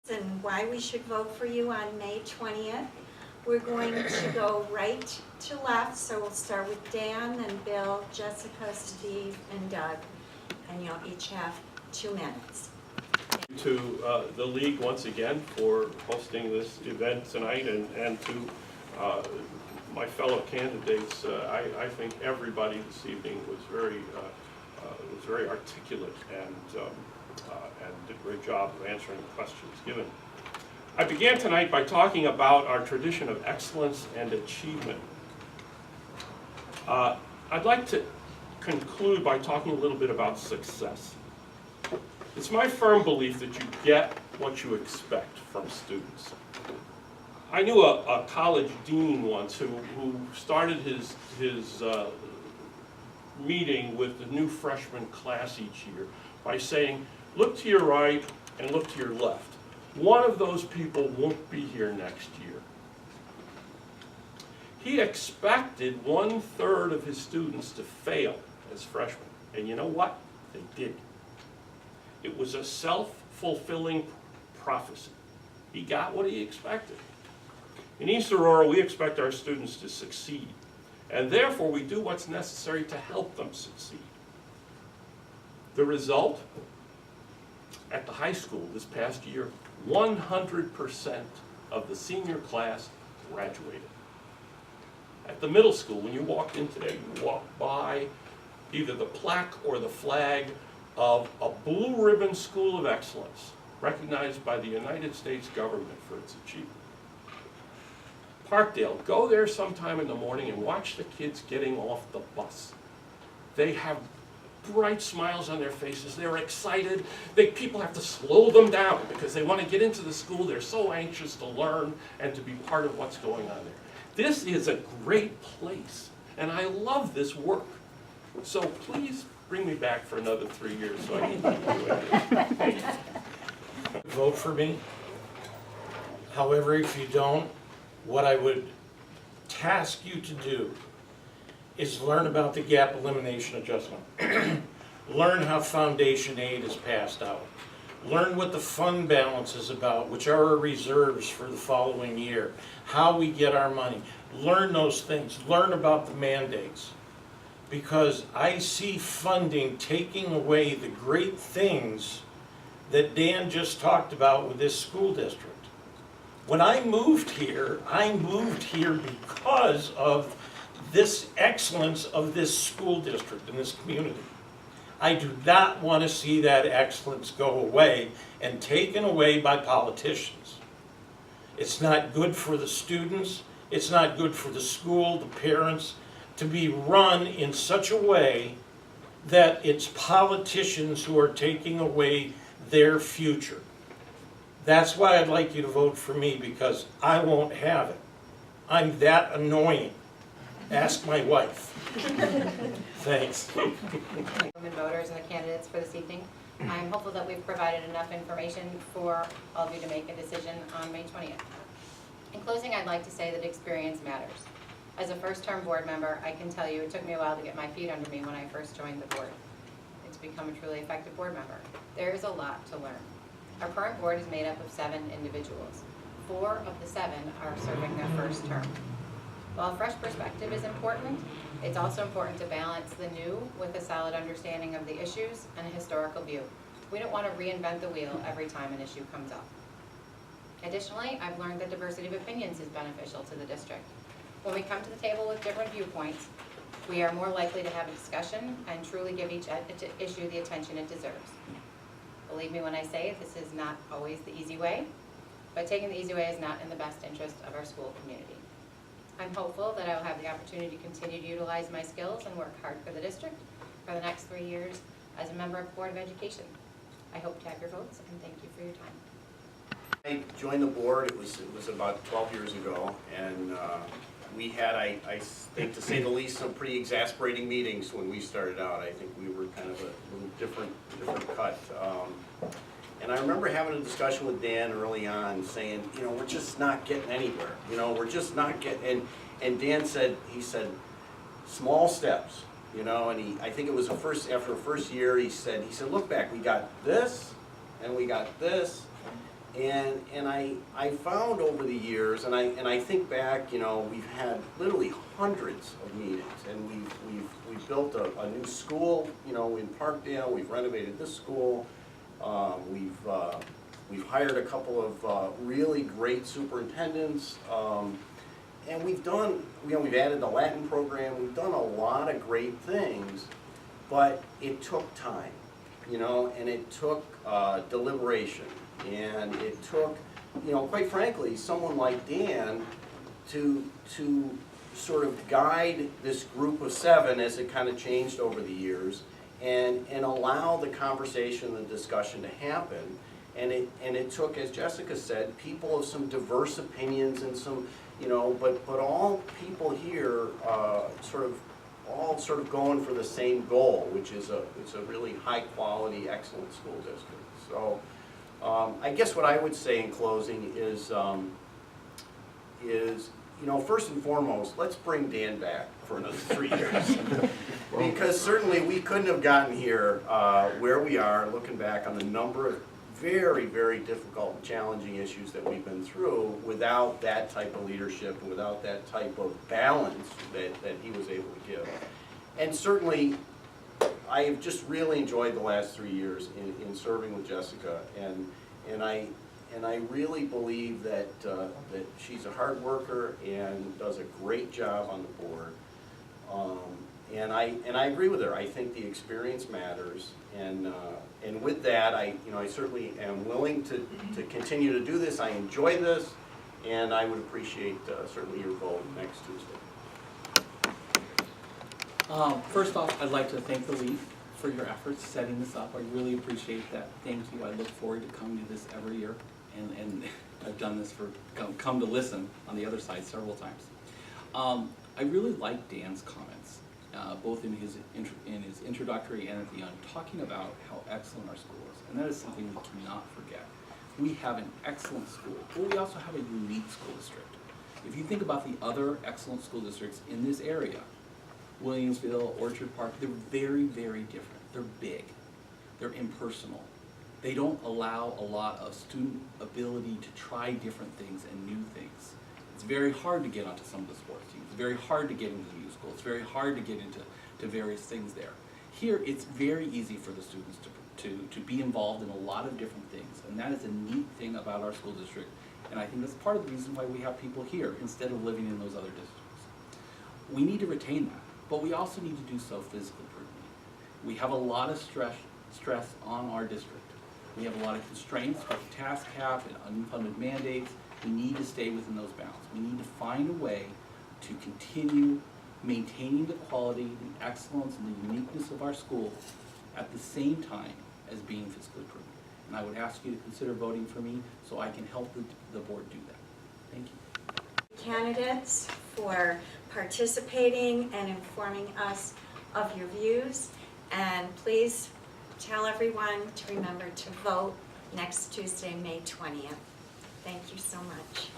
And why we should vote for you on May 20th. We're going to go right to left, so we'll start with Dan, then Bill, Jessica, Steve, and Doug, and you'll each have 2 minutes. To the league once again for hosting this event tonight, and to my fellow candidates. I think everybody this evening was very articulate and did a great job of answering the questions given. I began tonight by talking about our tradition of excellence and achievement. I'd like to conclude by talking a little bit about success. It's my firm belief that you get what you expect from students. I knew a college dean once who started his meeting with the new freshman class each year by saying, look to your right and look to your left. One of those people won't be here next year. He expected 1/3 of his students to fail as freshmen. And you know what? They did. It was a self-fulfilling prophecy. He got what he expected. In East Aurora, we expect our students to succeed, and therefore we do what's necessary to help them succeed. The result? At the high school this past year, 100% of the senior class graduated. At the middle school, when you walked in today, you walked by either the plaque or the flag of a blue ribbon school of excellence, recognized by the United States government for its achievement. Parkdale, go there sometime in the morning and watch the kids getting off the bus. They have bright smiles on their faces. They're excited. People have to slow them down because they want to get into the school. They're so anxious to learn and to be part of what's going on there. This is a great place, and I love this work. So please bring me back for another 3 years so I can do it. Vote for me. However, if you don't, what I would task you to do is learn about the gap elimination adjustment. Learn how foundation aid is passed out. Learn what the fund balance is about, which are our reserves for the following year, how we get our money. Learn those things. Learn about the mandates. Because I see funding taking away the great things that Dan just talked about with this school district. When I moved here because of this excellence of this school district and this community. I do not want to see that excellence go away and taken away by politicians. It's not good for the students, it's not good for the school, the parents, to be run in such a way that it's politicians who are taking away their future. That's why I'd like you to vote for me, because I won't have it. I'm that annoying. Ask my wife. Thanks. Women voters and the candidates for this evening. I'm hopeful that we've provided enough information for all of you to make a decision on May 20th. In closing, I'd like to say that experience matters. As a first-term board member, I can tell you it took me a while to get my feet under me when I first joined the board and to become a truly effective board member. There is a lot to learn. Our current board is made up of 7 individuals. 4 of the 7 are serving their first term. While a fresh perspective is important, it's also important to balance the new with a solid understanding of the issues and a historical view. We don't want to reinvent the wheel every time an issue comes up. Additionally, I've learned that diversity of opinions is beneficial to the district. When we come to the table with different viewpoints, we are more likely to have a discussion and truly give each issue the attention it deserves. Believe me when I say this is not always the easy way, but taking the easy way is not in the best interest of our school community. I'm hopeful that I will have the opportunity to continue to utilize my skills and work hard for the district for the next 3 years as a member of the Board of Education. I hope to have your votes, and thank you for your time. I joined the board, it was about 12 years ago, and we had, I think to say the least, some pretty exasperating meetings when we started out. I think we were kind of a little different cut. And I remember having a discussion with Dan early on saying, you know, we're just not getting anywhere. You know, we're just not getting, and Dan said, he said, small steps, you know, and I think it was after the first year, he said, look back, we got this, and we got this, And I found over the years, and I think back, you know, we've had literally hundreds of meetings, and we've built a new school, you know, in Parkdale. We've renovated this school. We've hired a couple of really great superintendents, and we've done, you know, we've added the Latin program. We've done a lot of great things, but it took time, you know, and it took deliberation. And it took, you know, quite frankly, someone like Dan to sort of guide this group of 7 as it kind of changed over the years, and allow the conversation, the discussion to happen. And it took, as Jessica said, people of some diverse opinions and some, you know, but all people here sort of going for the same goal, which is it's a really high quality, excellent school district. So. I guess what I would say in closing is, you know, first and foremost, let's bring Dan back for another 3 years. Because certainly we couldn't have gotten here where we are, looking back on the number of very, very difficult and challenging issues that we've been through without that type of leadership and without that type of balance that he was able to give. And certainly, I have just really enjoyed the last 3 years in serving with Jessica, and I really believe that she's a hard worker and does a great job on the board. And I agree with her. I think the experience matters, and with that, I certainly am willing to continue to do this. I enjoy this, and I would appreciate certainly your vote next Tuesday. First off, I'd like to thank the league for your efforts setting this up. I really appreciate that. Thank you. I look forward to coming to this every year, and I've done this for come to listen on the other side several times. I really like Dan's comments, both in his introductory and at the end, talking about how excellent our school is, and that is something we cannot forget. We have an excellent school, but we also have a unique school district. If you think about the other excellent school districts in this area, Williamsville, Orchard Park, they're very, very different. They're big. They're impersonal. They don't allow a lot of student ability to try different things and new things. It's very hard to get onto some of the sports teams. It's very hard to get into the musical. It's very hard to get into various things there. Here, it's very easy for the students to be involved in a lot of different things, and that is a neat thing about our school district, and I think that's part of the reason why we have people here instead of living in those other districts. We need to retain that. But we also need to do so physically prudently. We have a lot of stress on our district. We have a lot of constraints with the task cap and unfunded mandates. We need to stay within those bounds. We need to find a way to continue maintaining the quality, the excellence, and the uniqueness of our school at the same time as being fiscally prudent. And I would ask you to consider voting for me so I can help the board do that. Thank you. Candidates for participating and informing us of your views. And please tell everyone to remember to vote next Tuesday, May 20th. Thank you so much.